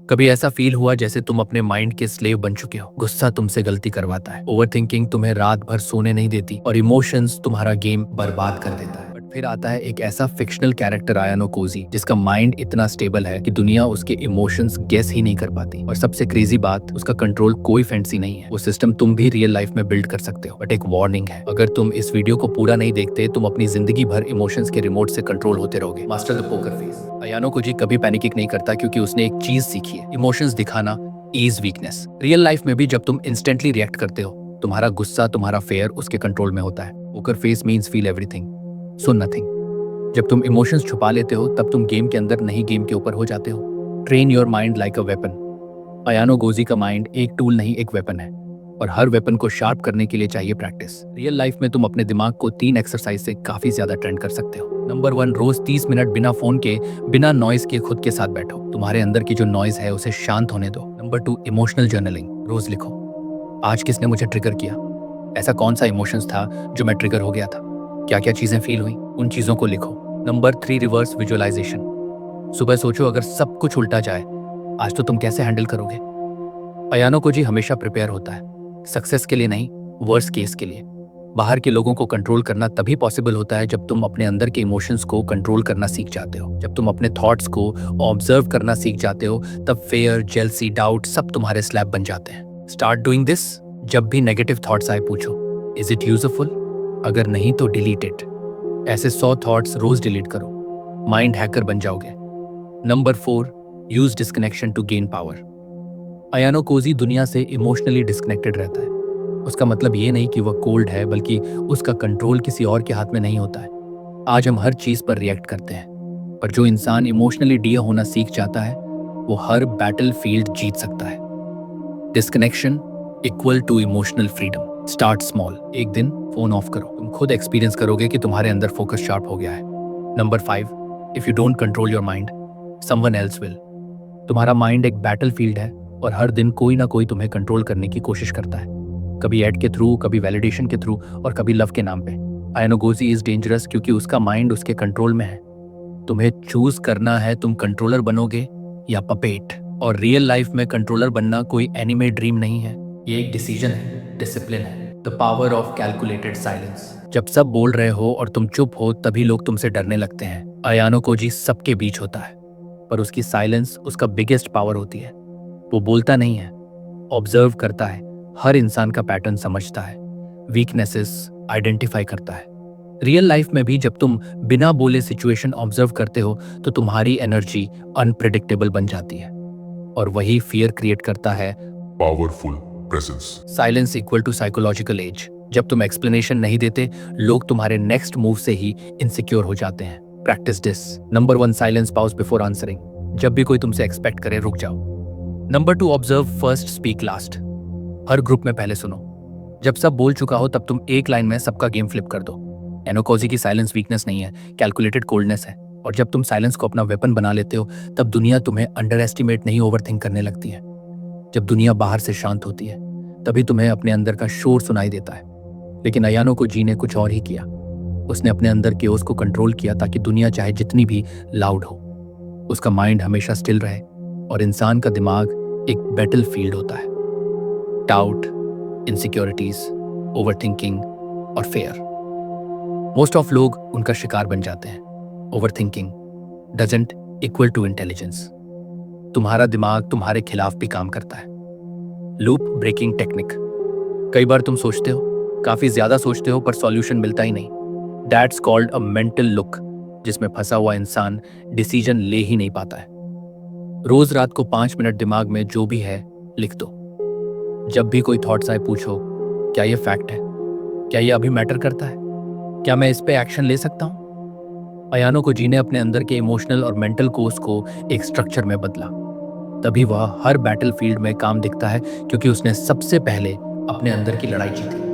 कभी ऐसा फील हुआ जैसे तुम अपने माइंड के स्लेव बन चुके हो? गुस्सा तुमसे गलती करवाता है, ओवरथिंकिंग तुम्हें रात भर सोने नहीं देती और इमोशंस तुम्हारा गेम बर्बाद कर देता है। बट फिर आता है एक ऐसा फिक्शनल कैरेक्टर आयानो कोजी, जिसका माइंड इतना स्टेबल है कि दुनिया उसके इमोशंस गेस ही नहीं कर पाती। और सबसे क्रेजी बात, उसका कंट्रोल कोई फैंसी नहीं है। वो सिस्टम तुम भी रियल लाइफ में बिल्ड कर सकते हो। बट एक वार्निंग है, अगर तुम इस वीडियो को पूरा नहीं देखते, तुम अपनी जिंदगी भर इमोशंस के रिमोट से कंट्रोल होते रहोगे। Master the poker face. आयानो Cozi कभी पैनिक नहीं करता, क्योंकि उसने एक चीज सीखी है, इमोशंस दिखाना इज वीकनेस। रियल लाइफ में भी जब तुम इंस्टेंटली रिएक्ट करते हो, तुम्हारा गुस्सा, तुम्हारा फेयर उसके कंट्रोल में होता है। Poker face means feel everything, so nothing. जब तुम इमोशंस छुपा लेते हो, तब तुम गेम के अंदर नहीं, गेम के ऊपर हो जाते हो। Train your mind like a weapon. आयानो Cozi का माइंड एक टूल नहीं, एक वेपन है, और हर वेपन को शार्प करने के लिए चाहिए प्रैक्टिस। रियल लाइफ में तुम अपने दिमाग को 3 एक्सरसाइज से काफी ज्यादा ट्रेन कर सकते हो। नंबर 1, रोज 30 मिनट बिना फोन के, बिना नॉइज के खुद के साथ बैठो। तुम्हारे अंदर की जो नॉइज है उसे शांत होने दो। Number 2, emotional journaling. रोज लिखो, आज किसने मुझे ट्रिगर किया, ऐसा कौन सा इमोशंस था जो मैं ट्रिगर हो गया था, क्या क्या चीजें फील हुई, उन चीजों को लिखो। Number 3, reverse visualization. सुबह सोचो, अगर सब कुछ उल्टा जाए, आज तो तुम कैसे हैंडल करोगे। आयानो कोजी हमेशा प्रिपेयर होता है, सक्सेस के लिए नहीं, वर्स्ट केस के लिए। बाहर के लोगों को कंट्रोल करना तभी पॉसिबल होता है जब तुम अपने अंदर के इमोशंस को कंट्रोल करना सीख जाते हो। जब तुम अपने थॉट्स को ऑब्जर्व करना सीख जाते हो, तब फेयर, जेलसी, डाउट सब तुम्हारे स्लैब बन जाते हैं। Start doing this. जब भी नेगेटिव थॉट्स आए, पूछो, इज इट यूजफुल? अगर नहीं तो डिलीट इट। ऐसे 100 थॉट्स रोज डिलीट करो, माइंड हैकर बन जाओगे। Number 4, use disconnection to gain power. Ayanokoji दुनिया से इमोशनली डिस्कनेक्टेड रहता है। उसका मतलब ये नहीं कि वह कोल्ड है, बल्कि उसका कंट्रोल किसी और के हाथ में नहीं होता है। आज हम हर चीज पर रिएक्ट करते हैं, पर जो इंसान इमोशनली डिया होना सीख जाता है, वो हर बैटल फील्ड जीत सकता है। Disconnection equal to emotional freedom. Start small. एक दिन फोन ऑफ करो, तुम खुद एक्सपीरियंस करोगे कि तुम्हारे अंदर फोकस शार्प हो गया है। Number 5, if you don't control your mind, someone else will. तुम्हारा माइंड एक बैटल फील्ड है, और हर दिन कोई ना कोई तुम्हें कंट्रोल करने की कोशिश करता है। कभी एड के थ्रू, कभी वैलिडेशन के थ्रू, और कभी लव के नाम पे। आयानो कोजी इज डेंजरस क्योंकि उसका माइंड उसके कंट्रोल में है। तुम्हें चूज करना है, तुम कंट्रोलर बनोगे या पपेट। और रियल लाइफ में कंट्रोलर बनना कोई एनिमे ड्रीम नहीं है, ये एक डिसीजन है, डिसिप्लिन है। The power of calculated silence. जब सब बोल रहे हो और तुम चुप हो, तभी लोग तुमसे डरने लगते हैं। आयानो कोजी सबके बीच होता है, पर उसकी साइलेंस उसका बिगेस्ट पावर होती है। वो बोलता नहीं है, ऑब्जर्व करता है, हर इंसान का पैटर्न समझता है, वीकनेसेस आइडेंटिफाई करता है। रियल लाइफ में भी जब तुम बिना बोले सिचुएशन ऑब्जर्व करते हो, तो तुम्हारी एनर्जी अनप्रेडिक्टेबल बन जाती है, और वही फियर क्रिएट करता है powerful presence. Silence equal to psychological edge. जब तुम एक्सप्लेनेशन नहीं देते, लोग तुम्हारे नेक्स्ट मूव से ही इनसिक्योर हो जाते हैं। Practice this. Number 1, silence pause before answering. जब भी कोई तुमसे एक्सपेक्ट करे, रुक जाओ। Number 2, observe first, speak last. हर ग्रुप में पहले सुनो। जब सब बोल चुका हो, तब तुम एक लाइन में सबका गेम फ्लिप कर दो। आयानो कोजी की साइलेंस वीकनेस नहीं है, कैलकुलेटेड कोल्डनेस है। और जब तुम साइलेंस को अपना वेपन बना लेते हो, तब दुनिया तुम्हें अंडर एस्टिमेट नहीं, ओवरथिंक करने लगती है। जब दुनिया बाहर से शांत होती है, तभी तुम्हें अपने अंदर का शोर सुनाई देता है। लेकिन आयानो कोजी ने कुछ और ही किया। उसने अपने अंदर के उसको कंट्रोल किया, ताकि दुनिया चाहे जितनी भी लाउड हो, उसका माइंड हमेशा स्टिल रहे। और इंसान का दिमाग एक बैटल फील्ड होता है। डाउट, इनसिक्योरिटीज, ओवरथिंकिंग और फेयर। मोस्ट ऑफ लोग उनका शिकार बन जाते हैं। Overthinking doesn't equal to intelligence. तुम्हारा दिमाग तुम्हारे खिलाफ भी काम करता है। Loop breaking technique. कई बार तुम सोचते हो, काफी ज्यादा सोचते हो, पर सॉल्यूशन मिलता ही नहीं। That's called a mental look, जिसमें फंसा हुआ इंसान डिसीजन ले ही नहीं पाता है। रोज रात को 5 मिनट दिमाग में जो भी है लिख दो। जब भी कोई थॉट्स आए, पूछो, क्या ये फैक्ट है? क्या ये अभी मैटर करता है? क्या मैं इस पे एक्शन ले सकता हूं? आयानो कोजी ने अपने अंदर के इमोशनल और मेंटल कोर्स को एक स्ट्रक्चर में बदला। तभी वह हर बैटल फील्ड में काम दिखता है, क्योंकि उसने सबसे पहले अपने अंदर की लड़ाई जीती।